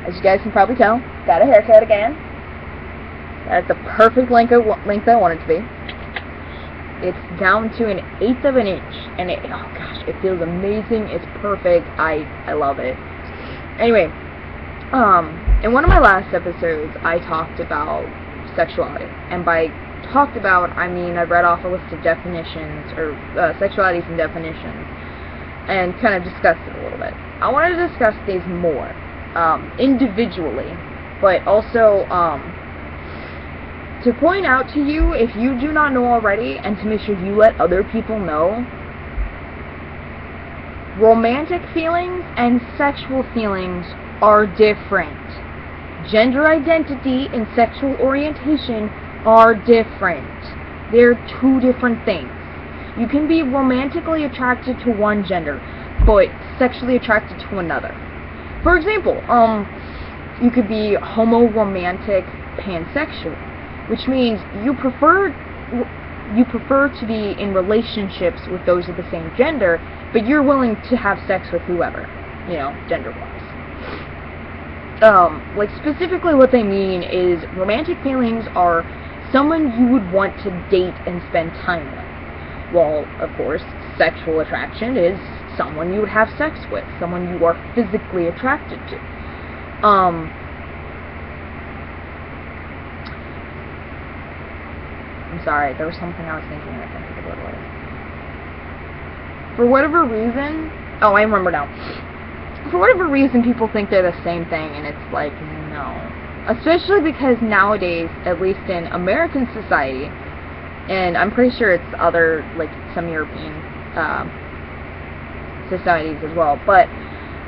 As you guys can probably tell, got a haircut again. That's the perfect length I want it to be. It's down to 1/8 of an inch, and oh gosh, it feels amazing. It's perfect. I love it. Anyway, in one of my last episodes, I talked about sexuality, and by talked about, I mean I read off a list of definitions, or sexualities and definitions, and kind of discussed it a little bit. I want to discuss these more, individually, but also, to point out to you, if you do not know already, and to make sure you let other people know, romantic feelings and sexual feelings are different. Gender identity and sexual orientation are different. They're two different things. You can be romantically attracted to one gender, but sexually attracted to another. For example, you could be homo-romantic pansexual, which means you prefer to be in relationships with those of the same gender, but you're willing to have sex with whoever, gender-wise. Like, specifically what they mean is romantic feelings are someone you would want to date and spend time with. Well, of course, sexual attraction is someone you would have sex with, someone you are physically attracted to. I'm sorry, there was something I was thinking and I can't think of what it was. For whatever reason, oh, I remember now. For whatever reason, people think they're the same thing, and it's like, no. Especially because nowadays, at least in American society, and I'm pretty sure it's other, like, some European societies as well, but,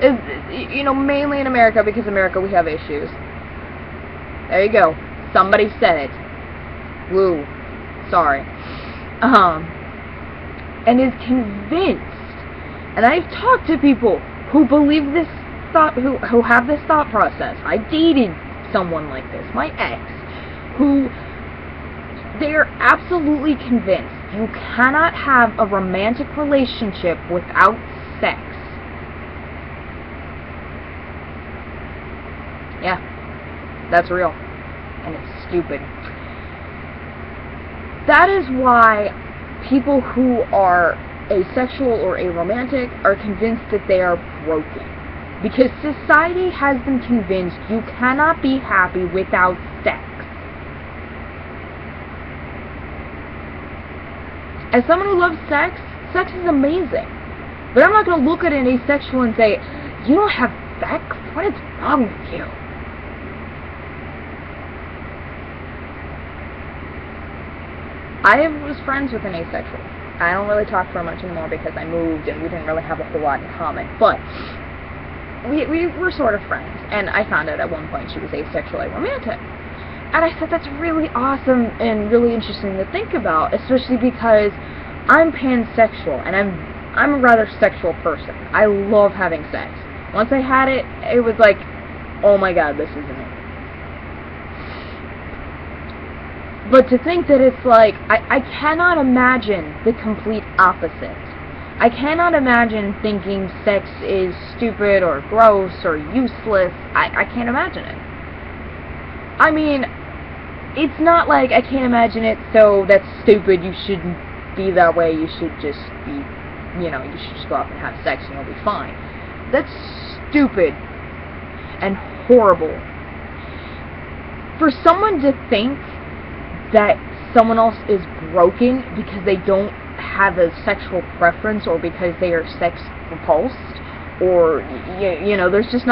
mainly in America, because America, we have issues. There you go. Somebody said it. Woo. Sorry. And is convinced, and I've talked to people who believe this thought, who have this thought process. I dated someone like this, my ex, who they're absolutely convinced you cannot have a romantic relationship without sex. Yeah, that's real, and it's stupid. That is why people who are asexual or aromantic are convinced that they are broken. Because society has them convinced you cannot be happy without sex. As someone who loves sex, sex is amazing. But I'm not going to look at an asexual and say, you don't have sex? What is wrong with you? I was friends with an asexual. I don't really talk to her much anymore because I moved and we didn't really have a whole lot in common. But we were sort of friends, and I found out at one point she was asexual aromantic. And I said, that's really awesome and really interesting to think about, especially because I'm pansexual, and I'm a rather sexual person. I love having sex. Once I had it, it was like, oh my god, this isn't it. But to think that it's like, I cannot imagine the complete opposite. I cannot imagine thinking sex is stupid or gross or useless. I can't imagine it. I mean, it's not like I can't imagine it, so that's stupid, you shouldn't be that way, you should just be, you should just go out and have sex and you'll be fine. That's stupid and horrible. For someone to think that someone else is broken because they don't have a sexual preference or because they are sex repulsed, or, there's just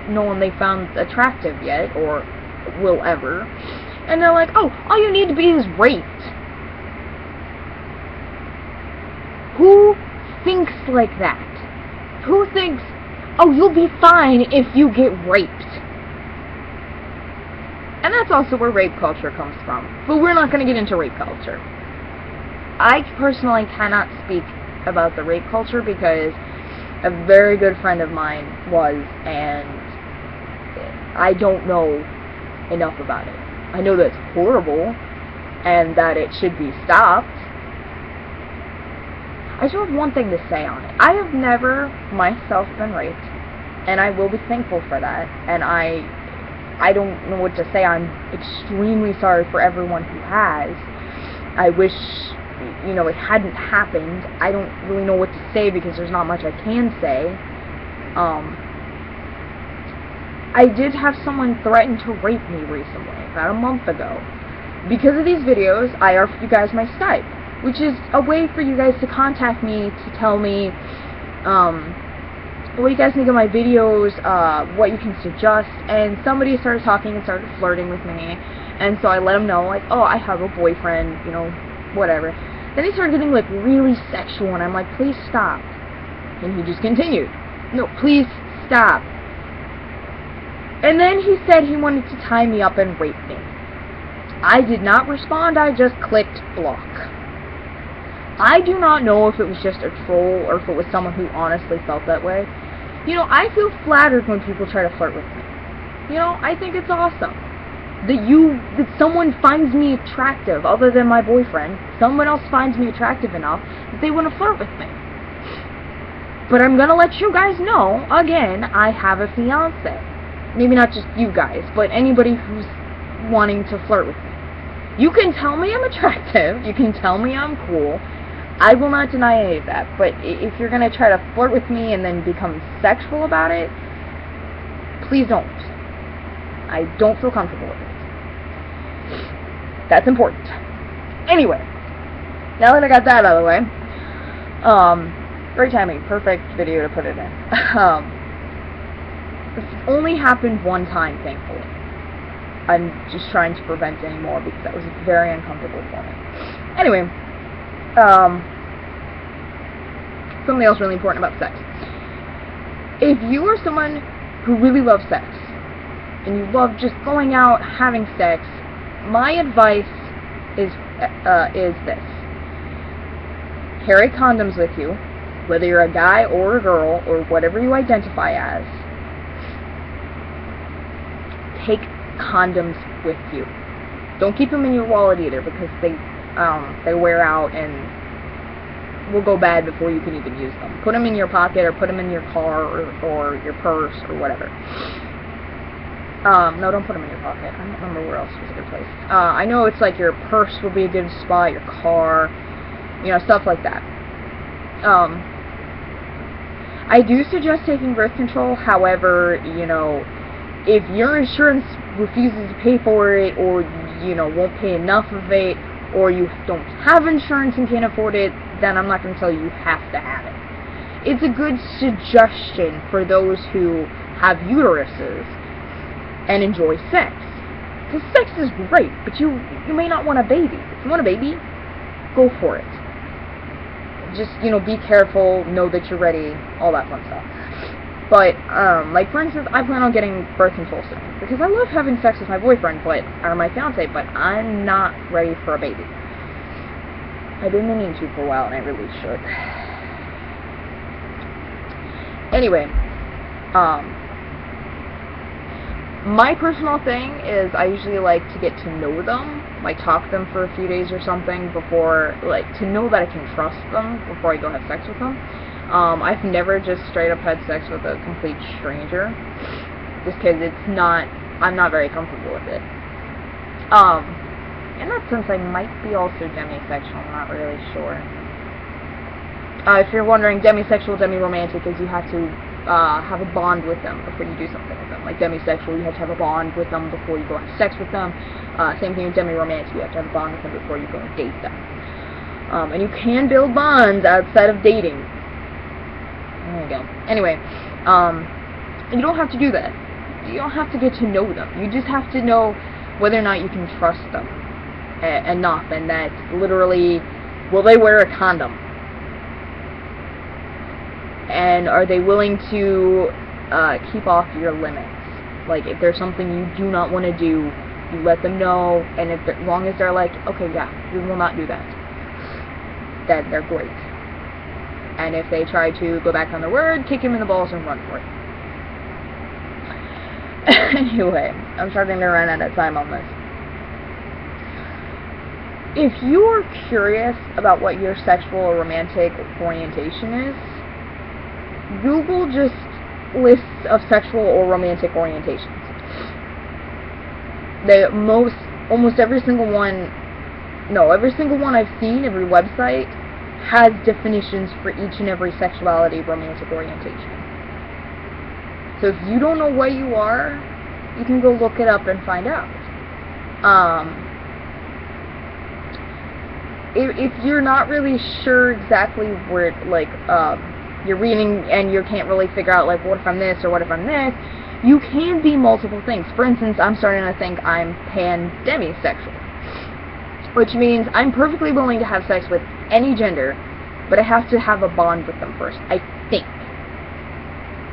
no one they found attractive yet, or will ever, and they're like, oh, all you need to be is raped. Who thinks like that? Who thinks, oh, you'll be fine if you get raped? And that's also where rape culture comes from. But we're not going to get into rape culture. I personally cannot speak about the rape culture because a very good friend of mine was, and I don't know enough about it. I know that it's horrible and that it should be stopped. I just have one thing to say on it. I have never myself been raped, and I will be thankful for that, and I don't know what to say. I'm extremely sorry for everyone who has. I wish, you know, it hadn't happened. I don't really know what to say because there's not much I can say. I did have someone threaten to rape me recently, about a month ago. Because of these videos, I offered you guys my Skype, which is a way for you guys to contact me to tell me what you guys think of my videos, what you can suggest. And somebody started talking and started flirting with me, and so I let him know, like, oh, I have a boyfriend, you know, whatever. Then he started getting, like, really sexual, and I'm like, please stop. And he just continued. No, please stop. And then he said he wanted to tie me up and rape me. I did not respond, I just clicked block. I do not know if it was just a troll or if it was someone who honestly felt that way. You know, I feel flattered when people try to flirt with me. You know, I think it's awesome. That someone finds me attractive, other than my boyfriend. Someone else finds me attractive enough that they want to flirt with me. But I'm gonna let you guys know, again, I have a fiancé. Maybe not just you guys, but anybody who's wanting to flirt with me. You can tell me I'm attractive, you can tell me I'm cool, I will not deny any of that, but if you're gonna try to flirt with me and then become sexual about it, please don't. I don't feel comfortable with it. That's important. Anyway, now that I got that out of the way, great timing, perfect video to put it in. It's only happened one time, thankfully. I'm just trying to prevent any more because that was very uncomfortable for me. Anyway, something else really important about sex. If you are someone who really loves sex, and you love just going out, having sex, my advice is this. Carry condoms with you, whether you're a guy or a girl, or whatever you identify as. Take condoms with you. Don't keep them in your wallet either, because they wear out and will go bad before you can even use them. Put them in your pocket, or put them in your car, or your purse, or whatever. No, don't put them in your pocket. I don't remember where else was a good place. I know it's like your purse would be a good spot, your car, you know, stuff like that. I do suggest taking birth control, however, you know, if your insurance refuses to pay for it, or, you know, won't pay enough of it, or you don't have insurance and can't afford it, then I'm not going to tell you have to have it. It's a good suggestion for those who have uteruses and enjoy sex. Because sex is great, but you may not want a baby. If you want a baby, go for it. Just, you know, be careful, know that you're ready, all that fun stuff. But, like, for instance, I plan on getting birth control soon, because I love having sex with my boyfriend, or my fiancé, but I'm not ready for a baby. I've been meaning to for a while, and I really should. Anyway, my personal thing is I usually like to get to know them, like talk to them for a few days or something before, like, to know that I can trust them before I go have sex with them. I've never just straight up had sex with a complete stranger, just because I'm not very comfortable with it. In that sense, I might be also demisexual, I'm not really sure. If you're wondering, demisexual, demi-romantic is you have to have a bond with them before you do something with them. Like demisexual, you have to have a bond with them before you go have sex with them. Same thing with demi-romantic, you have to have a bond with them before you go and date them. And you can build bonds outside of dating. There you go. Anyway, you don't have to do that. You don't have to get to know them. You just have to know whether or not you can trust them enough, and that literally, will they wear a condom? And are they willing to keep off your limits? Like, if there's something you do not want to do, you let them know, and as long as they're like, okay, yeah, we will not do that, then they're great. And if they try to go back on their word, kick him in the balls and run for it. Anyway, I'm starting to run out of time on this. if you are curious about what your sexual or romantic orientation is, Google just lists of sexual or romantic orientations. Almost every single one I've seen, every website, has definitions for each and every sexuality, romantic orientation. So if you don't know what you are, you can go look it up and find out. If you're not really sure exactly where, like, you're reading and you can't really figure out, like, what if I'm this or what if I'm this, you can be multiple things. For instance, I'm starting to think I'm pan-demisexual, which means I'm perfectly willing to have sex with any gender, but I have to have a bond with them first, I think.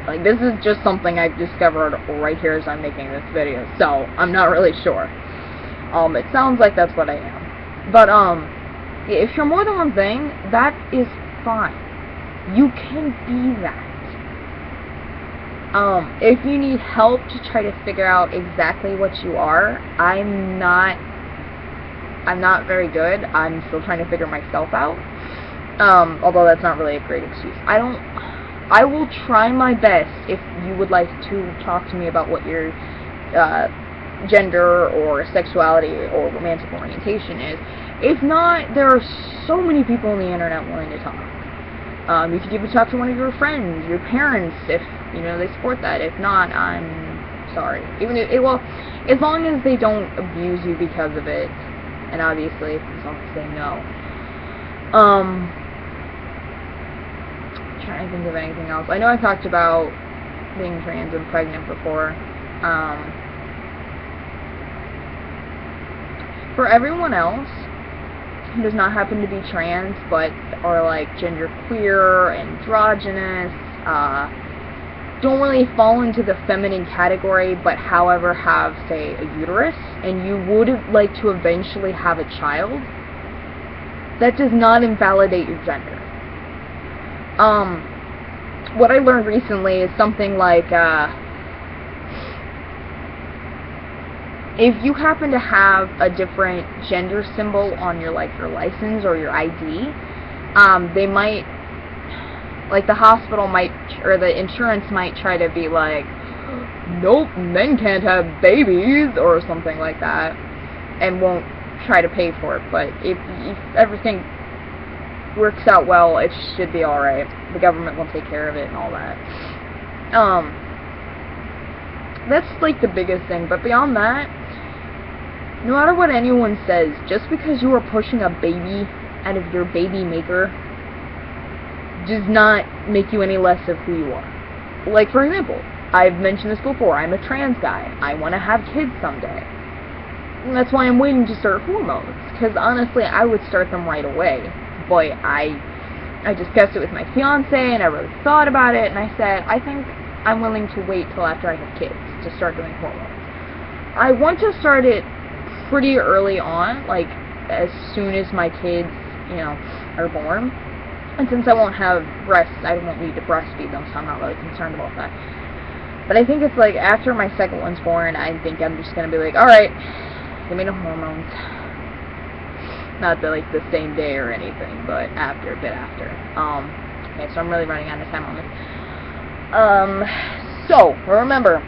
Like, this is just something I've discovered right here as I'm making this video, so I'm not really sure. It sounds like that's what I am. But, if you're more than one thing, that is fine. You can be that. If you need help to try to figure out exactly what you are, I'm not very good. I'm still trying to figure myself out. Although that's not really a great excuse. I will try my best if you would like to talk to me about what your gender or sexuality or romantic orientation is. If not, there are so many people on the internet willing to talk. You could even talk to one of your friends, your parents, if they support that. If not, I'm sorry. As long as they don't abuse you because of it, and obviously, as long as they know. Trying to think of anything else. I know I talked about being trans and pregnant before. For everyone else who does not happen to be trans, but are like genderqueer, androgynous, don't really fall into the feminine category, but however have, say, a uterus, and you would like to eventually have a child, that does not invalidate your gender. What I learned recently is something like, if you happen to have a different gender symbol on your license or your ID, they might, like, the hospital might, or the insurance might try to be like, nope, men can't have babies, or something like that, and won't try to pay for it. But if everything works out well, it should be alright. The government will take care of it and all that. That's, like, the biggest thing. But beyond that, no matter what anyone says, just because you are pushing a baby out of your baby maker does not make you any less of who you are. Like, for example, I've mentioned this before, I'm a trans guy. I want to have kids someday. And that's why I'm waiting to start hormones, because honestly, I would start them right away. But I discussed it with my fiance, and I really thought about it, and I said, I think I'm willing to wait till after I have kids to start doing hormones. I want to start it pretty early on, like, as soon as my kids, are born. And since I won't have breasts, I won't need to breastfeed them, so I'm not really concerned about that. But I think it's, like, after my second one's born, I think I'm just gonna be like, alright, give me the hormones. Not like the same day or anything, but a bit after. Okay, so I'm really running out of time on this. So, remember,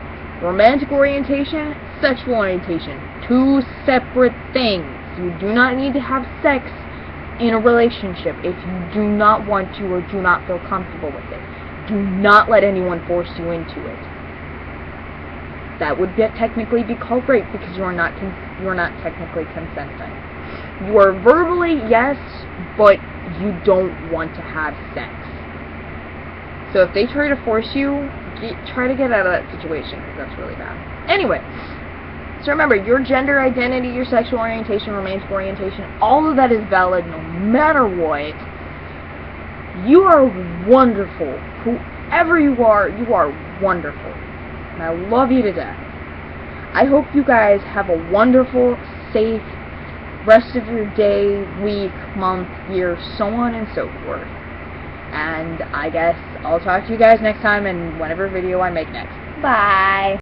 romantic orientation, sexual orientation, two separate things. You do not need to have sex in a relationship if you do not want to or do not feel comfortable with it. Do not let anyone force you into it. That would technically be called rape because you are not technically consenting. You are verbally yes, but you don't want to have sex. So if they try to force you, try to get out of that situation, because that's really bad. Anyway, so remember, your gender identity, your sexual orientation, romantic orientation, all of that is valid no matter what. You are wonderful. Whoever you are wonderful. And I love you to death. I hope you guys have a wonderful, safe rest of your day, week, month, year, so on and so forth. And I guess I'll talk to you guys next time in whatever video I make next. Bye!